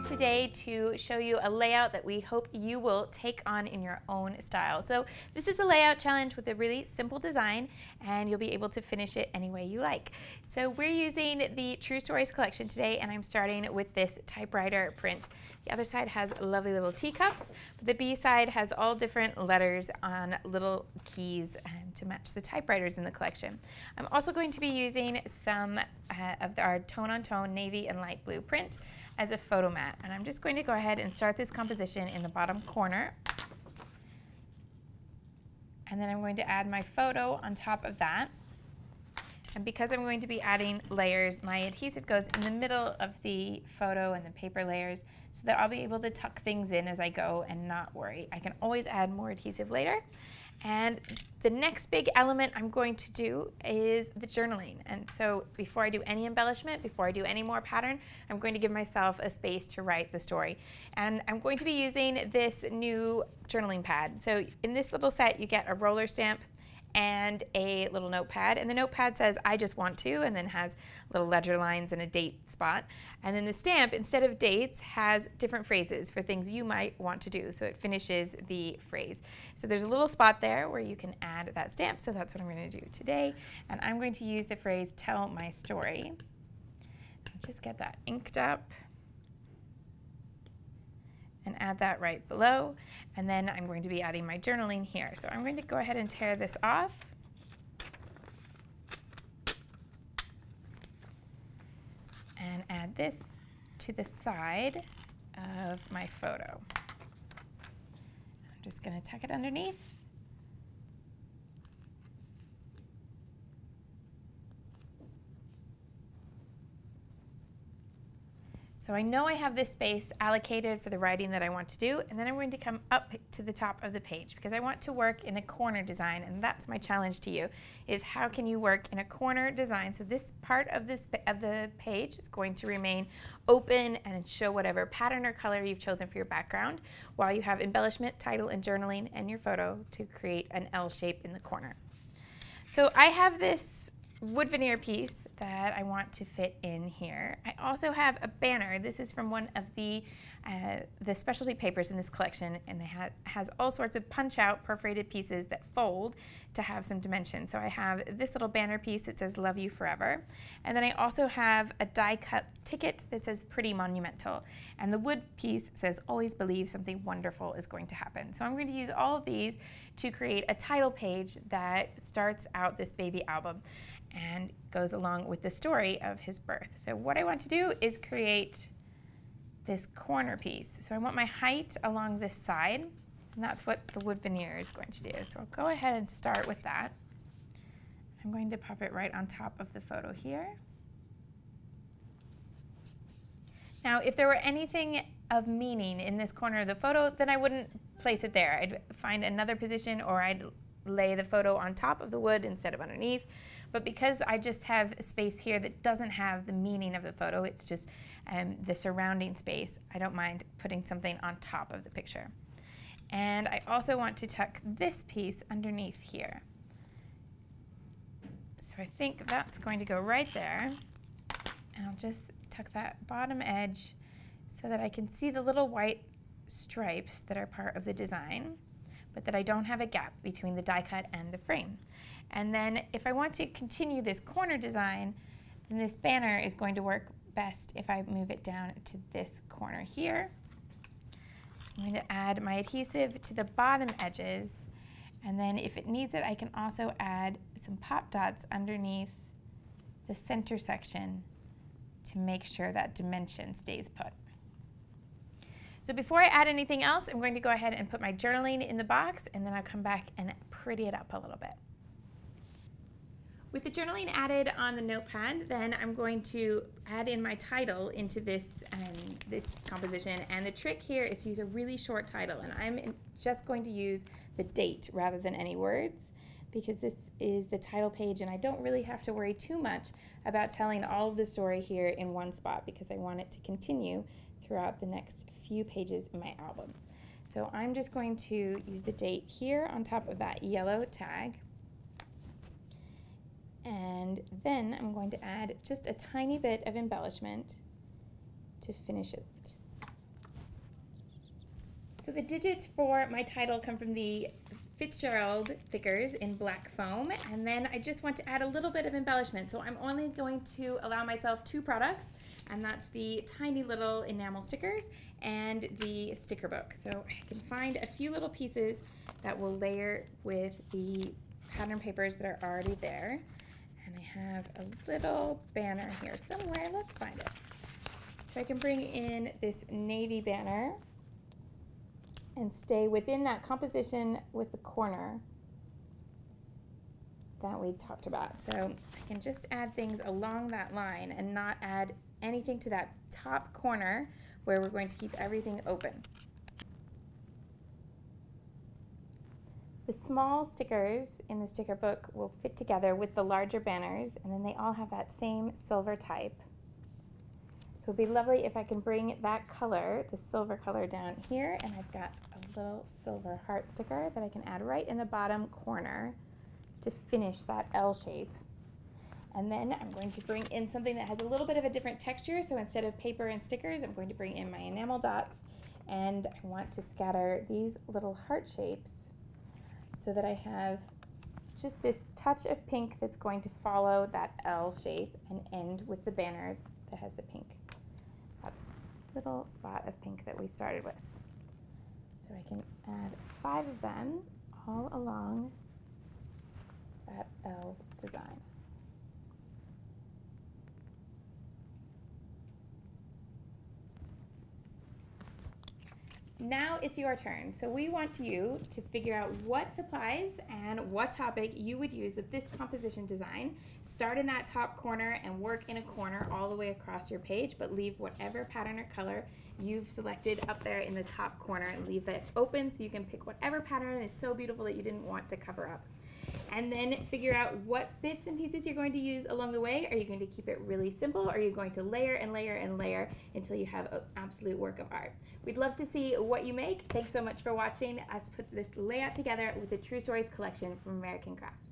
today to show you a layout that we hope you will take on in your own style. So this is a layout challenge with a really simple design, and you'll be able to finish it any way you like. So we're using the True Stories collection today, and I'm starting with this typewriter print. The other side has lovely little teacups, but the B side has all different letters on little keys to match the typewriters in the collection. I'm also going to be using some of our tone-on-tone navy and light blue print as a photo mat, and I'm just going to go ahead and start this composition in the bottom corner, and then I'm going to add my photo on top of that. And because I'm going to be adding layers, my adhesive goes in the middle of the photo and the paper layers so that I'll be able to tuck things in as I go and not worry. I can always add more adhesive later. And the next big element I'm going to do is the journaling. And so before I do any embellishment, before I do any more pattern, I'm going to give myself a space to write the story. And I'm going to be using this new journaling pad. So in this little set, you get a roller stamp and a little notepad, and the notepad says I just want to, and then has little ledger lines and a date spot. And then the stamp, instead of dates, has different phrases for things you might want to do, so it finishes the phrase. So there's a little spot there where you can add that stamp, so that's what I'm going to do today. And I'm going to use the phrase tell my story. Just get that inked up and add that right below, and then I'm going to be adding my journaling here. So I'm going to go ahead and tear this off, and add this to the side of my photo. I'm just going to tuck it underneath. So I know I have this space allocated for the writing that I want to do, and then I'm going to come up to the top of the page because I want to work in a corner design, and that's my challenge to you, is how can you work in a corner design. So this part of the page is going to remain open and show whatever pattern or color you've chosen for your background, while you have embellishment, title, and journaling, and your photo to create an L shape in the corner. So I have this wood veneer piece that I want to fit in here. I also have a banner. This is from one of the specialty papers in this collection, and it has all sorts of punch-out perforated pieces that fold to have some dimension. So I have this little banner piece that says Love You Forever, and then I also have a die-cut ticket that says Pretty Monumental, and the wood piece says Always Believe Something Wonderful is Going to Happen. So I'm going to use all of these to create a title page that starts out this baby album and goes along with the story of his birth. So what I want to do is create this corner piece. So I want my height along this side, and that's what the wood veneer is going to do. So I'll go ahead and start with that. I'm going to pop it right on top of the photo here. Now, if there were anything of meaning in this corner of the photo, then I wouldn't place it there. I'd find another position, or I'd lay the photo on top of the wood instead of underneath. But because I just have a space here that doesn't have the meaning of the photo, it's just the surrounding space, I don't mind putting something on top of the picture. And I also want to tuck this piece underneath here. So I think that's going to go right there. And I'll just tuck that bottom edge so that I can see the little white stripes that are part of the design, but that I don't have a gap between the die cut and the frame. And then if I want to continue this corner design, then this banner is going to work best if I move it down to this corner here. So I'm going to add my adhesive to the bottom edges, and then if it needs it, I can also add some pop dots underneath the center section to make sure that dimension stays put. So before I add anything else, I'm going to go ahead and put my journaling in the box, and then I'll come back and pretty it up a little bit. With the journaling added on the notepad, then I'm going to add in my title into this composition. And the trick here is to use a really short title, and I'm just going to use the date rather than any words, because this is the title page, and I don't really have to worry too much about telling all of the story here in one spot, because I want it to continue throughout the next few pages in my album. So I'm just going to use the date here on top of that yellow tag. And then I'm going to add just a tiny bit of embellishment to finish it So the digits for my title come from the Fitzgerald thickers in black foam, and then I just want to add a little bit of embellishment. So I'm only going to allow myself 2 products, and that's the tiny little enamel stickers and the sticker book. So I can find a few little pieces that will layer with the pattern papers that are already there. And I have a little banner here somewhere. Let's find it. So I can bring in this navy banner and stay within that composition with the corner that we talked about. So I can just add things along that line and not add anything to that top corner where we're going to keep everything open. The small stickers in the sticker book will fit together with the larger banners, and then they all have that same silver type. So it'd be lovely if I can bring that color, the silver color, down here, and I've got a little silver heart sticker that I can add right in the bottom corner to finish that L shape. And then I'm going to bring in something that has a little bit of a different texture. So instead of paper and stickers, I'm going to bring in my enamel dots, and I want to scatter these little heart shapes so that I have just this touch of pink that's going to follow that L shape and end with the banner that has the pink. That little spot of pink that we started with. So I can add 5 of them all along that L design. Now it's your turn. So we want you to figure out what supplies and what topic you would use with this composition design. Start in that top corner and work in a corner all the way across your page, but leave whatever pattern or color you've selected up there in the top corner and leave that open so you can pick whatever pattern is so beautiful that you didn't want to cover up. And then figure out what bits and pieces you're going to use along the way. Are you going to keep it really simple, or are you going to layer and layer and layer until you have an absolute work of art? We'd love to see what you make. Thanks so much for watching us put this layout together with the True Stories collection from American Crafts.